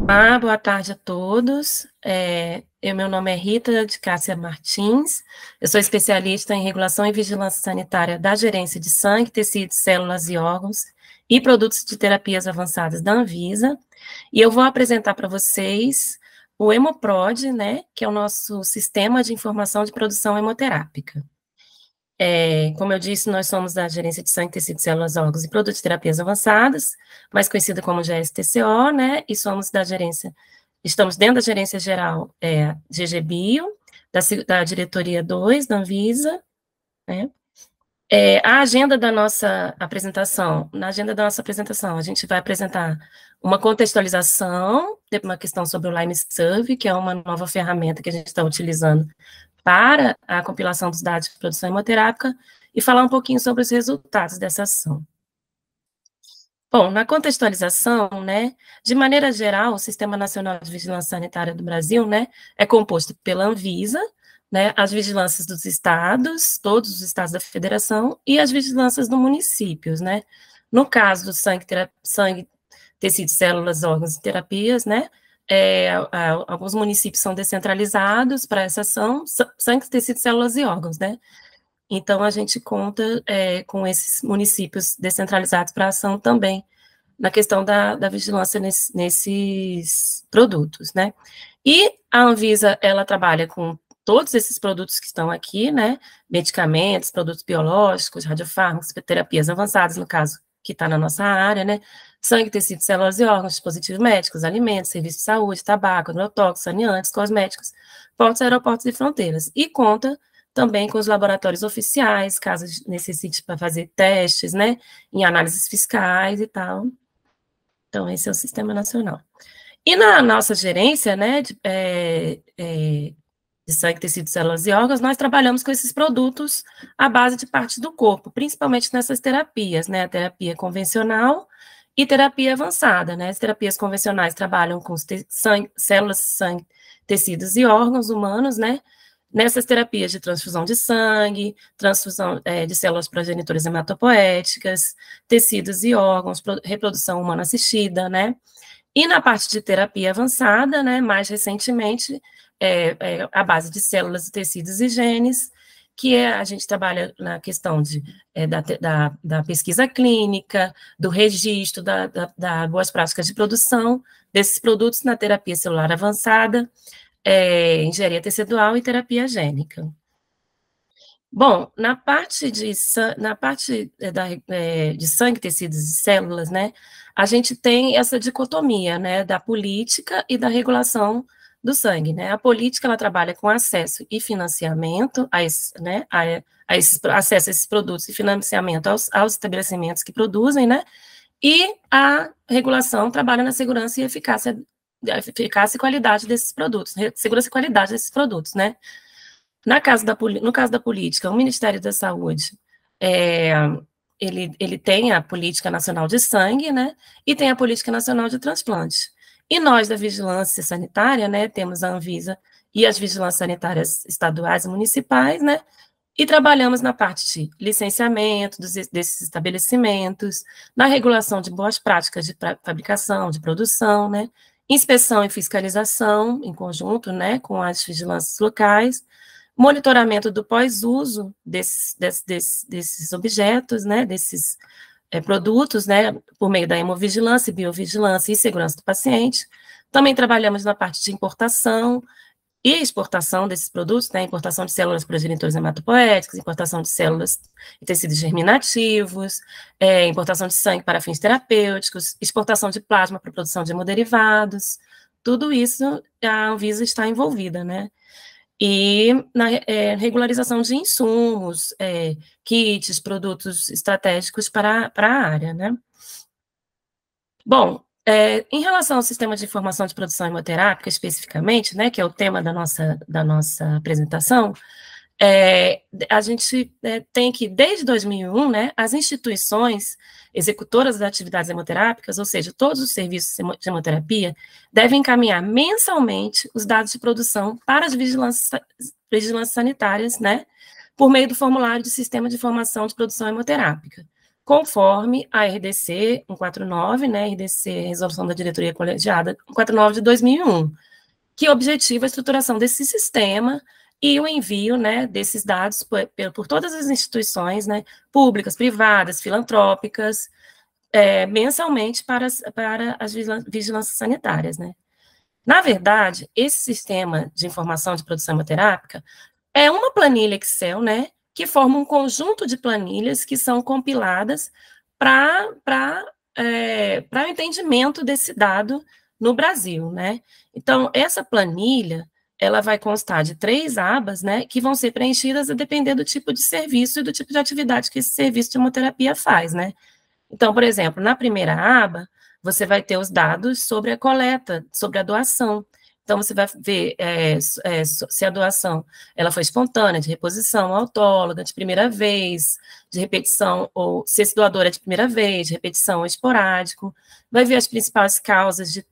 Boa tarde a todos. Meu nome é Rita de Cássia Martins, eu sou especialista em regulação e vigilância sanitária da Gerência de Sangue, Tecidos, Células e Órgãos e Produtos de Terapias Avançadas da Anvisa, e eu vou apresentar para vocês o Hemoprod, né, que é o nosso sistema de informação de produção hemoterápica. Como eu disse, nós somos da Gerência de Sangue, Tecidos, Células, Órgãos e Produtos de Terapias Avançadas, mais conhecida como GSTCO, né, e somos da gerência, estamos dentro da gerência geral GG Bio, da diretoria 2 da Anvisa, né. A agenda da nossa apresentação, na agenda da nossa apresentação, a gente vai apresentar uma contextualização, uma questão sobre o Lyme Survey, que é uma nova ferramenta que a gente está utilizando para a compilação dos dados de produção hemoterápica e falar um pouquinho sobre os resultados dessa ação. Bom, na contextualização, né, de maneira geral, o Sistema Nacional de Vigilância Sanitária do Brasil, né, é composto pela Anvisa, né, as vigilâncias dos estados, todos os estados da federação, e as vigilâncias dos municípios, né. No caso do sangue, tecidos, células, órgãos e terapias, né, alguns municípios são descentralizados para essa ação, sangue, tecidos, células e órgãos, né. Então, a gente conta com esses municípios descentralizados para a ação também, na questão da vigilância nesses produtos, né. E a Anvisa, ela trabalha com todos esses produtos que estão aqui, né, medicamentos, produtos biológicos, radiofármacos, terapias avançadas, no caso, que está na nossa área, né, sangue, tecido, células e órgãos, dispositivos médicos, alimentos, serviços de saúde, tabaco, agrotóxicos, saneantes, cosméticos, portos, aeroportos e fronteiras. E conta também com os laboratórios oficiais, caso necessite para fazer testes, né, em análises fiscais e tal. Então, esse é o Sistema Nacional. E na nossa gerência, né, de sangue, tecidos, células e órgãos, nós trabalhamos com esses produtos à base de partes do corpo, principalmente nessas terapias, né, a terapia convencional e terapia avançada, né, as terapias convencionais trabalham com células, sangue, tecidos e órgãos humanos, né, nessas terapias de transfusão de sangue, transfusão de células progenitoras hematopoéticas, tecidos e órgãos, reprodução humana assistida, né, e na parte de terapia avançada, né, mais recentemente, a base de células, tecidos e genes, que a gente trabalha na questão da pesquisa clínica, do registro, da boas práticas de produção desses produtos na terapia celular avançada, engenharia tecidual e terapia gênica. Bom, na parte de sangue, tecidos e células, né, a gente tem essa dicotomia, né, da política e da regulação do sangue, né. A política, ela trabalha com acesso e financiamento acesso a esses produtos e financiamento aos estabelecimentos que produzem, né, e a regulação trabalha na segurança e eficácia e qualidade desses produtos, segurança e qualidade desses produtos, né. No caso da política, o Ministério da Saúde, ele tem a Política Nacional de Sangue, né, e tem a Política Nacional de Transplante. E nós, da Vigilância Sanitária, né, temos a Anvisa e as vigilâncias sanitárias estaduais e municipais, né, e trabalhamos na parte de licenciamento desses estabelecimentos, na regulação de boas práticas de fabricação, de produção, né, inspeção e fiscalização em conjunto, né, com as vigilâncias locais, monitoramento do pós-uso desses objetos, né, desses produtos, né, por meio da hemovigilância, biovigilância e segurança do paciente. Também trabalhamos na parte de importação e exportação desses produtos, né, importação de células progenitoras hematopoéticas, importação de células e tecidos germinativos, importação de sangue para fins terapêuticos, exportação de plasma para produção de hemoderivados, tudo isso a Anvisa está envolvida, né, e na regularização de insumos, kits, produtos estratégicos para a área, né. Bom, em relação ao sistema de informação de produção hemoterápica, especificamente, né, que é o tema da nossa apresentação, a gente tem que, desde 2001, né, as instituições executoras das atividades hemoterápicas, ou seja, todos os serviços de hemoterapia, devem encaminhar mensalmente os dados de produção para as vigilâncias sanitárias, né, por meio do formulário de Sistema de Informação de Produção Hemoterápica. conforme a RDC 149, né, RDC, Resolução da Diretoria Colegiada 149 de 2001, que objetiva a estruturação desse sistema e o envio, né, desses dados por todas as instituições, né, públicas, privadas, filantrópicas, mensalmente para as vigilâncias sanitárias, né. Na verdade, esse sistema de informação de produção hemoterápica é uma planilha Excel, né, que forma um conjunto de planilhas que são compiladas para o entendimento desse dado no Brasil, né. Então, essa planilha, ela vai constar de 3 abas, né, que vão ser preenchidas a depender do tipo de serviço e do tipo de atividade que esse serviço de hemoterapia faz, né. Então, por exemplo, na primeira aba, você vai ter os dados sobre a coleta, sobre a doação. Então, você vai ver se a doação ela foi espontânea, de reposição, autóloga, de primeira vez, de repetição, ou se esse doador é de primeira vez, de repetição ou esporádico. Vai ver as principais causas de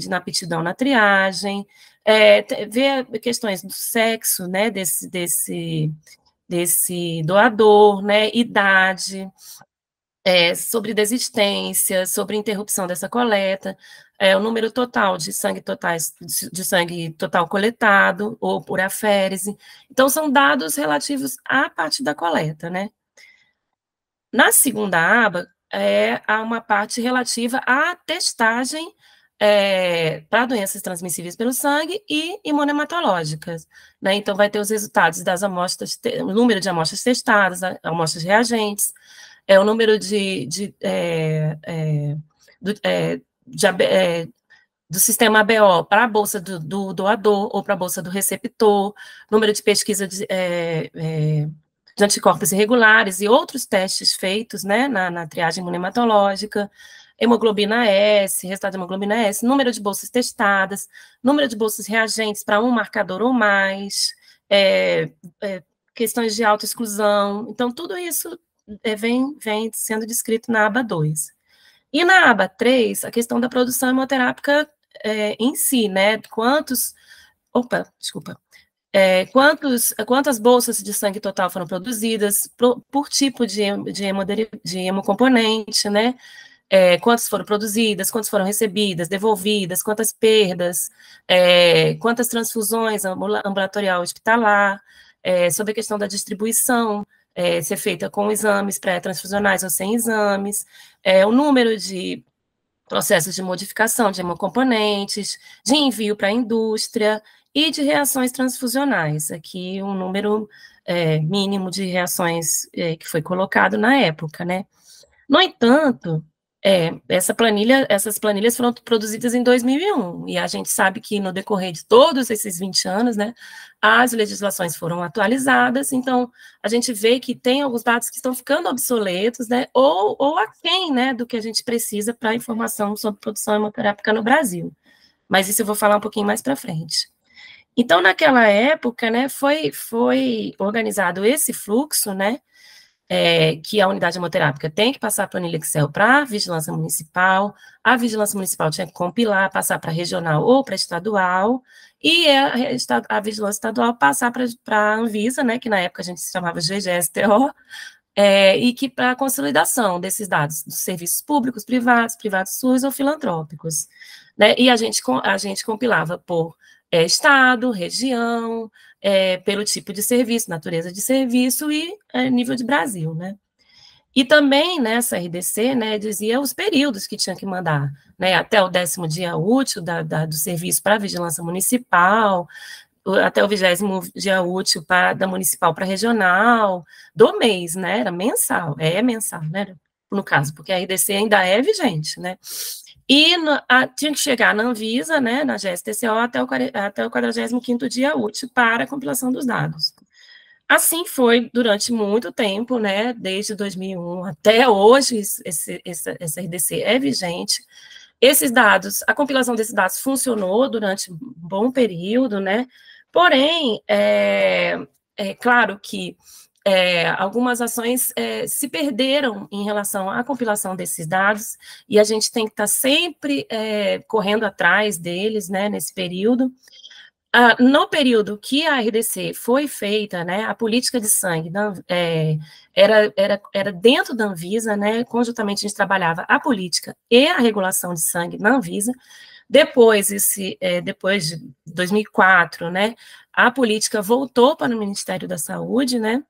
inaptidão na triagem, ver questões do sexo, né, desse doador, né, idade, sobre desistência, sobre interrupção dessa coleta, o número total de sangue total coletado, ou por aférese. Então, são dados relativos à parte da coleta, né? Na segunda aba, há uma parte relativa à testagem para doenças transmissíveis pelo sangue e imunematológicas, né? Então, vai ter os resultados das amostras, o número de amostras testadas, amostras reagentes, o número do sistema ABO para a bolsa do doador ou para a bolsa do receptor, número de pesquisa de anticorpos irregulares e outros testes feitos, né, na triagem imunematológica, hemoglobina S, resultado de hemoglobina S, número de bolsas testadas, número de bolsas reagentes para um marcador ou mais, questões de autoexclusão. Então, tudo isso vem sendo descrito na aba 2. E na aba 3, a questão da produção hemoterápica em si, né? Quantas bolsas de sangue total foram produzidas por tipo de hemocomponente, né? Quantas foram produzidas, quantas foram recebidas, devolvidas, quantas perdas, quantas transfusões ambulatorial hospitalar, sobre a questão da distribuição, ser feita com exames pré-transfusionais ou sem exames, o número de processos de modificação de hemocomponentes, de envio para a indústria e de reações transfusionais. Aqui um número mínimo de reações que foi colocado na época, né? No entanto, essas planilhas foram produzidas em 2001, e a gente sabe que no decorrer de todos esses 20 anos, né, as legislações foram atualizadas, então a gente vê que tem alguns dados que estão ficando obsoletos, né, ou aquém, né, do que a gente precisa para informação sobre produção hemoterápica no Brasil. Mas isso eu vou falar um pouquinho mais para frente. Então, naquela época, né, foi organizado esse fluxo, né, que a unidade hemoterápica tem que passar a planilha Excel para a vigilância municipal tinha que compilar, passar para regional ou para estadual, e a vigilância estadual passar para a Anvisa, né, que na época a gente se chamava GGSTO, e que para a consolidação desses dados dos serviços públicos, privados SUS ou filantrópicos, né, e a gente compilava por estado, região, pelo tipo de serviço, natureza de serviço e nível de Brasil, né. E também nessa RDC, né, dizia os períodos que tinha que mandar, né, até o 10º dia útil do serviço para a vigilância municipal, até o 20º dia útil da municipal para regional, do mês, né, era mensal, mensal, né, no caso, porque a RDC ainda é vigente, né. E tinha que chegar na Anvisa, né, na GSTCO, até o 45º dia útil para a compilação dos dados. Assim foi durante muito tempo, né, desde 2001 até hoje, essa RDC é vigente. Esses dados, a compilação desses dados funcionou durante um bom período, né, porém, claro que algumas ações se perderam em relação à compilação desses dados, e a gente tem que estar sempre correndo atrás deles, né, nesse período. No período que a RDC foi feita, né, a política de sangue era dentro da Anvisa, né, conjuntamente a gente trabalhava a política e a regulação de sangue na Anvisa. Depois, depois de 2004, né, a política voltou para o Ministério da Saúde, né,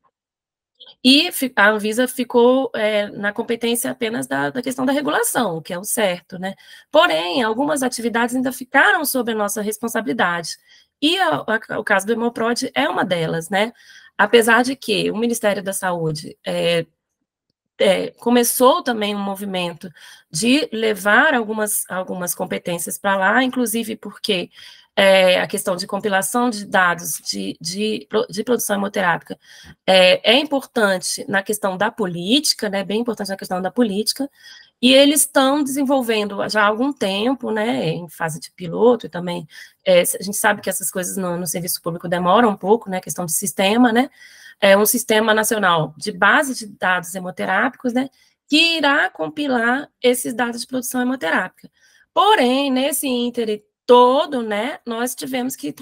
e a Anvisa ficou na competência apenas da questão da regulação, o que é o certo, né? Porém, algumas atividades ainda ficaram sob a nossa responsabilidade. E o caso do Hemoprod é uma delas, né? Apesar de que o Ministério da Saúde começou também um movimento de levar algumas competências para lá, inclusive porque a questão de compilação de dados de produção hemoterápica é importante na questão da política, né, bem importante na questão da política, e eles estão desenvolvendo já há algum tempo, né, em fase de piloto, e também a gente sabe que essas coisas no serviço público demoram um pouco, né, questão de sistema, né, um sistema nacional de base de dados hemoterápicos, né, que irá compilar esses dados de produção hemoterápica. Porém, nesse ínterim todo, né, nós tivemos que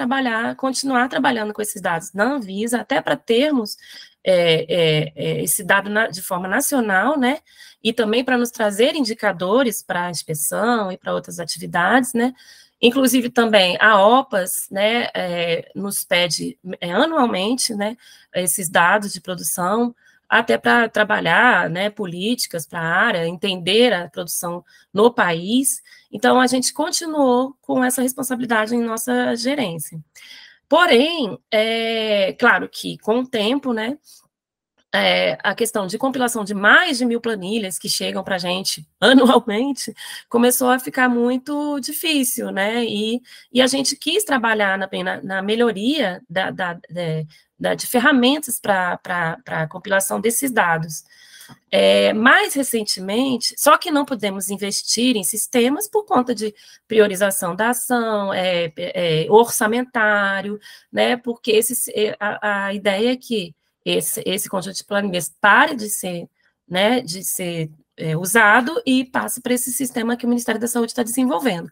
continuar trabalhando com esses dados na Anvisa, até para termos esse dado de forma nacional, né, e também para nos trazer indicadores para a inspeção e para outras atividades, né, inclusive também a OPAS, né, nos pede anualmente, né, esses dados de produção, até para trabalhar, né, políticas para a área, entender a produção no país. Então, a gente continuou com essa responsabilidade em nossa gerência. Porém, claro que com o tempo, né, a questão de compilação de mais de 1.000 planilhas que chegam para a gente anualmente começou a ficar muito difícil, né? E a gente quis trabalhar na melhoria de ferramentas para a compilação desses dados. Mais recentemente, só que não podemos investir em sistemas por conta de priorização da ação, orçamentário, né? Porque a ideia é que esse conjunto de planilhas pare de ser, né, usado e passe para esse sistema que o Ministério da Saúde está desenvolvendo.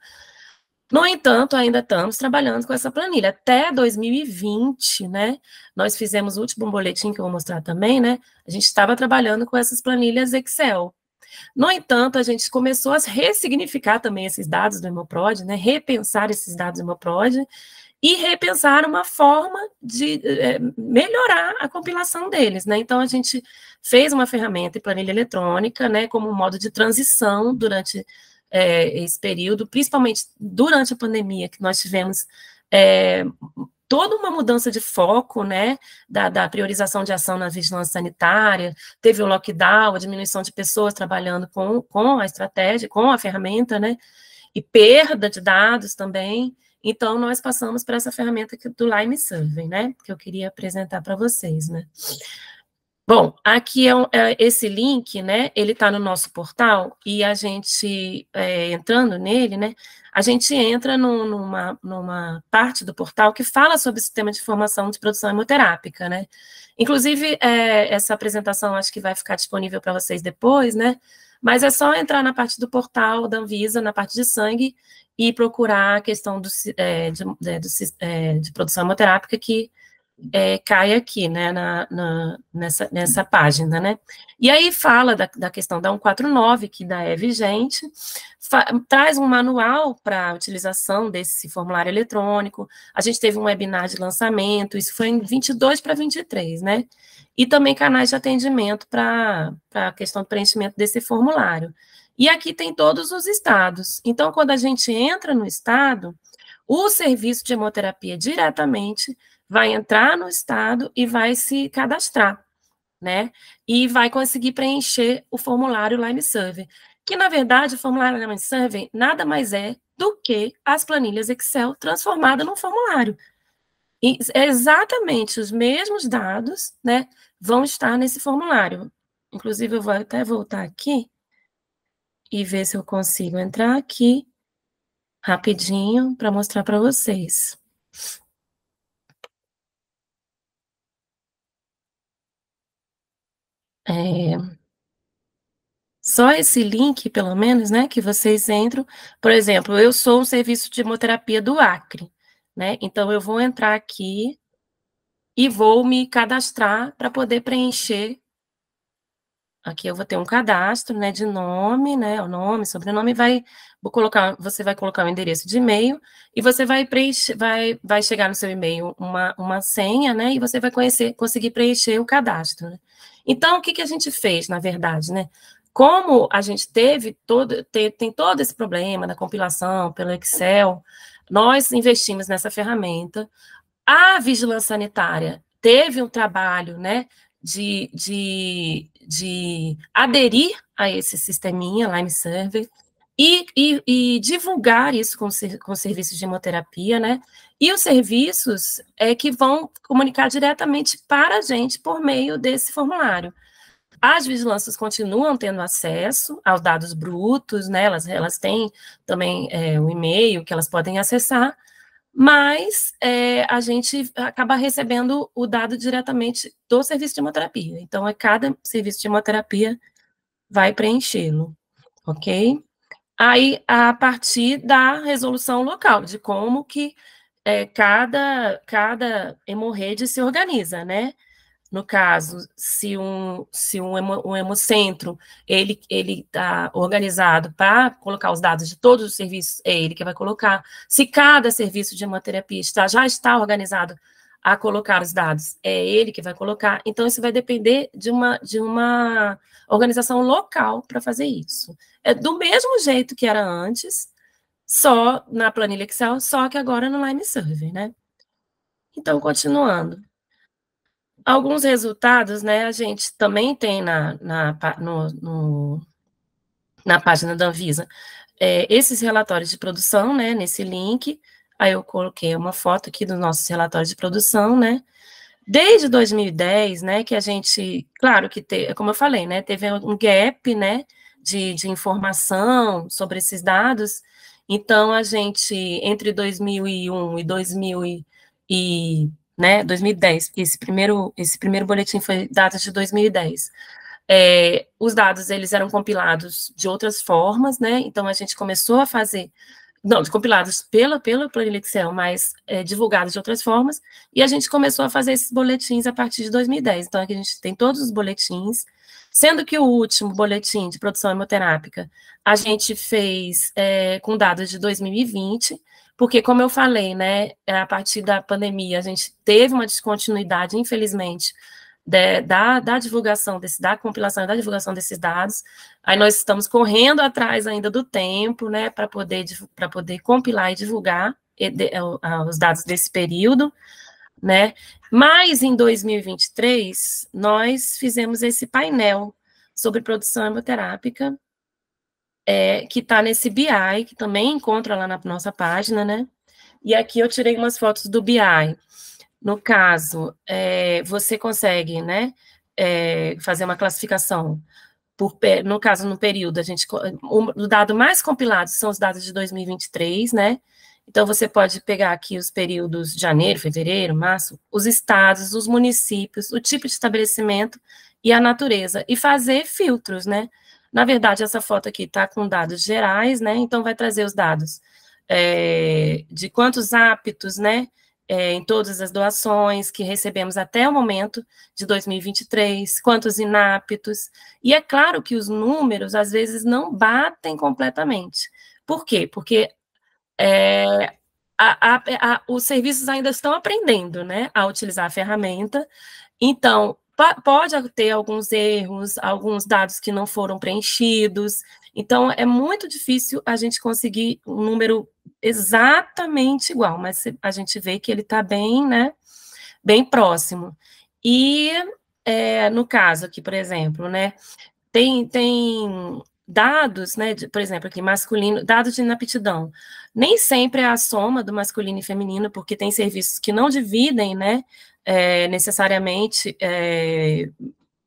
No entanto, ainda estamos trabalhando com essa planilha. Até 2020, né, nós fizemos o último boletim que eu vou mostrar também, né, a gente estava trabalhando com essas planilhas Excel. No entanto, a gente começou a ressignificar também esses dados do Hemoprod, né, repensar esses dados do Hemoprod, e repensar uma forma de melhorar a compilação deles, né? Então, a gente fez uma ferramenta em planilha eletrônica, né, como um modo de transição durante esse período, principalmente durante a pandemia, que nós tivemos toda uma mudança de foco, né, da priorização de ação na vigilância sanitária, teve o lockdown, a diminuição de pessoas trabalhando com a estratégia, com a ferramenta, né, e perda de dados também. Então, nós passamos para essa ferramenta do Lime Survey, né, que eu queria apresentar para vocês, né. Bom, aqui esse link, né, ele está no nosso portal, e a gente, entrando nele, né, a gente entra numa parte do portal que fala sobre o sistema de informação de produção hemoterápica, né. Inclusive, essa apresentação acho que vai ficar disponível para vocês depois, né, mas é só entrar na parte do portal da Anvisa, na parte de sangue, e procurar a questão de produção hemoterápica que cai aqui, né, nessa página, né. E aí fala da questão da 149, que ainda é vigente, traz um manual para a utilização desse formulário eletrônico, a gente teve um webinar de lançamento, isso foi em 22 para 23, né, e também canais de atendimento para a questão do preenchimento desse formulário. E aqui tem todos os estados. Então, quando a gente entra no estado, o serviço de hemoterapia diretamente vai entrar no estado e vai se cadastrar, né? E vai conseguir preencher o formulário Lime Survey, que, na verdade, o formulário Lime Survey nada mais é do que as planilhas Excel transformadas num formulário. E exatamente os mesmos dados, né, vão estar nesse formulário. Inclusive, eu vou até voltar aqui e ver se eu consigo entrar aqui rapidinho para mostrar para vocês. Só esse link, pelo menos, né, que vocês entram. Por exemplo, eu sou um serviço de hemoterapia do Acre, né? Então, eu vou entrar aqui e vou me cadastrar para poder preencher. Aqui eu vou ter um cadastro, né, de nome, né, o nome, sobrenome, você vai colocar o endereço de e-mail e você vai preencher, vai chegar no seu e-mail uma senha, né, e você vai conseguir preencher o cadastro, né? Então, o que que a gente fez, na verdade, né? Como a gente tem todo esse problema da compilação pelo Excel, nós investimos nessa ferramenta. A vigilância sanitária teve um trabalho, né, de aderir a esse sisteminha, Lime Survey, e divulgar isso com serviços de hemoterapia, né, e os serviços que vão comunicar diretamente para a gente por meio desse formulário. As vigilâncias continuam tendo acesso aos dados brutos, né, elas têm também o e-mail que elas podem acessar, mas a gente acaba recebendo o dado diretamente do serviço de hemoterapia. Então, cada serviço de hemoterapia vai preenchê-lo, ok? Aí, a partir da resolução local, de como que cada hemorrede se organiza, né? No caso, se um hemocentro ele está organizado para colocar os dados de todos os serviços, é ele que vai colocar. Se cada serviço de hemoterapia já está organizado a colocar os dados, é ele que vai colocar. Então, isso vai depender de uma organização local para fazer isso. É do mesmo jeito que era antes, só na planilha Excel, só que agora no Lime Survey, né? Então, continuando. Alguns resultados, né, a gente também tem na página da Anvisa esses relatórios de produção, né, nesse link. Aí eu coloquei uma foto aqui dos nossos relatórios de produção, né. Desde 2010, né, que a gente, claro que, como eu falei, né, teve um gap, né, de informação sobre esses dados. Então, a gente, entre 2001 e 2010, porque esse primeiro boletim foi dados de 2010. Os dados, eles eram compilados de outras formas, né, então a gente começou a fazer, não, compilados pela planilha Excel, mas divulgados de outras formas, e a gente começou a fazer esses boletins a partir de 2010, então aqui a gente tem todos os boletins, sendo que o último boletim de produção hemoterápica a gente fez com dados de 2020, porque, como eu falei, né, a partir da pandemia, a gente teve uma descontinuidade, infelizmente, da divulgação da compilação e da divulgação desses dados. Aí nós estamos correndo atrás ainda do tempo, né, para poder compilar e divulgar os dados desse período, né, mas em 2023, nós fizemos esse painel sobre produção hemoterápica, que está nesse BI, que também encontra lá na nossa página, né, e aqui eu tirei umas fotos do BI. No caso, você consegue, né, fazer uma classificação, no caso, no período, o dado mais compilado são os dados de 2023, né, então você pode pegar aqui os períodos de janeiro, fevereiro, março, os estados, os municípios, o tipo de estabelecimento e a natureza, e fazer filtros, né. Na verdade, essa foto aqui está com dados gerais, né, então vai trazer os dados de quantos aptos, né, em todas as doações que recebemos até o momento de 2023, quantos inaptos, e é claro que os números, às vezes, não batem completamente. Por quê? Porque os serviços ainda estão aprendendo, né, a utilizar a ferramenta, então, pode ter alguns erros, alguns dados que não foram preenchidos, então é muito difícil a gente conseguir um número exatamente igual, mas a gente vê que ele está bem, né, bem próximo. E, no caso aqui, por exemplo, né, tem dados, né, por exemplo, aqui, masculino, dados de inaptidão. Nem sempre é a soma do masculino e feminino, porque tem serviços que não dividem, né, necessariamente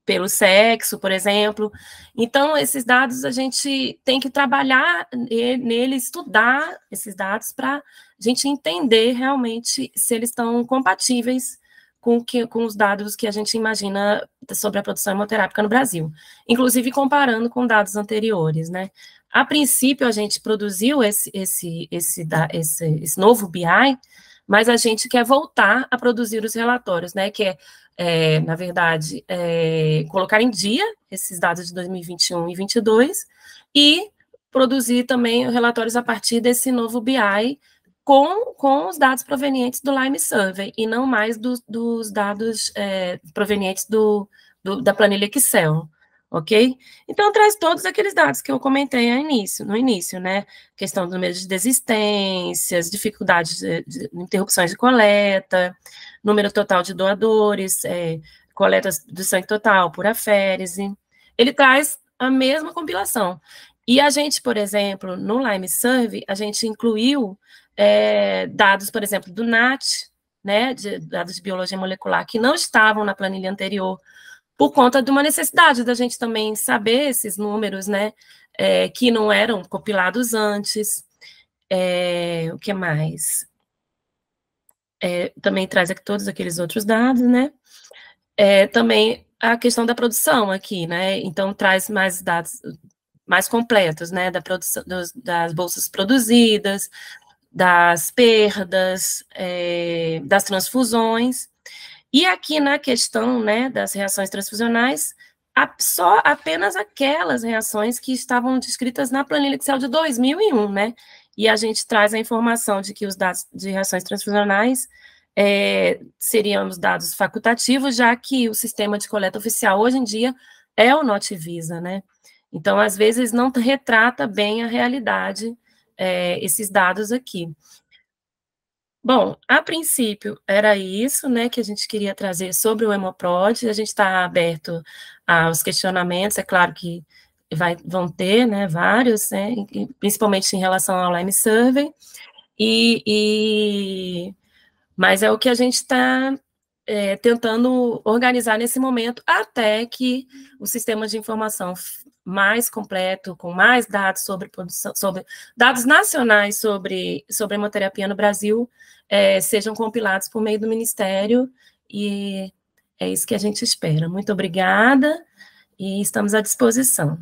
pelo sexo, por exemplo. Então, esses dados a gente tem que trabalhar nele, estudar esses dados para a gente entender realmente se eles estão compatíveis com os dados que a gente imagina sobre a produção hemoterápica no Brasil, inclusive comparando com dados anteriores, né? A princípio, a gente produziu esse novo BI mas a gente quer voltar a produzir os relatórios, né, que na verdade, colocar em dia esses dados de 2021 e 2022 e produzir também relatórios a partir desse novo BI com os dados provenientes do Lime Survey e não mais dos dados provenientes da planilha Excel, ok? Então, traz todos aqueles dados que eu comentei no início, né? Questão do número de desistências, dificuldades de interrupções de coleta, número total de doadores, coletas do sangue total por aférese. Ele traz a mesma compilação. E a gente, por exemplo, no Lime Survey, a gente incluiu dados, por exemplo, do NAT, né, dados de biologia molecular, que não estavam na planilha anterior, por conta de uma necessidade da gente também saber esses números, né, que não eram compilados antes. O que mais? Também traz aqui todos aqueles outros dados, né? Também a questão da produção aqui, né? Então, traz mais dados mais completos, né? Da produção, das bolsas produzidas, das perdas, das transfusões. E aqui na questão, né, das reações transfusionais, só apenas aquelas reações que estavam descritas na planilha Excel de 2001, né? E a gente traz a informação de que os dados de reações transfusionais seriam os dados facultativos, já que o sistema de coleta oficial hoje em dia é o Notivisa, né? Então, às vezes, não retrata bem a realidade esses dados aqui. Bom, a princípio era isso, né, que a gente queria trazer sobre o Hemoprod. A gente está aberto aos questionamentos, é claro que vão ter, né, vários, né, principalmente em relação ao Lime Survey, mas é o que a gente está tentando organizar nesse momento, até que o sistema de informação mais completo, com mais dados sobre produção, sobre dados nacionais sobre hemoterapia no Brasil, sejam compilados por meio do Ministério, e é isso que a gente espera. Muito obrigada, e estamos à disposição.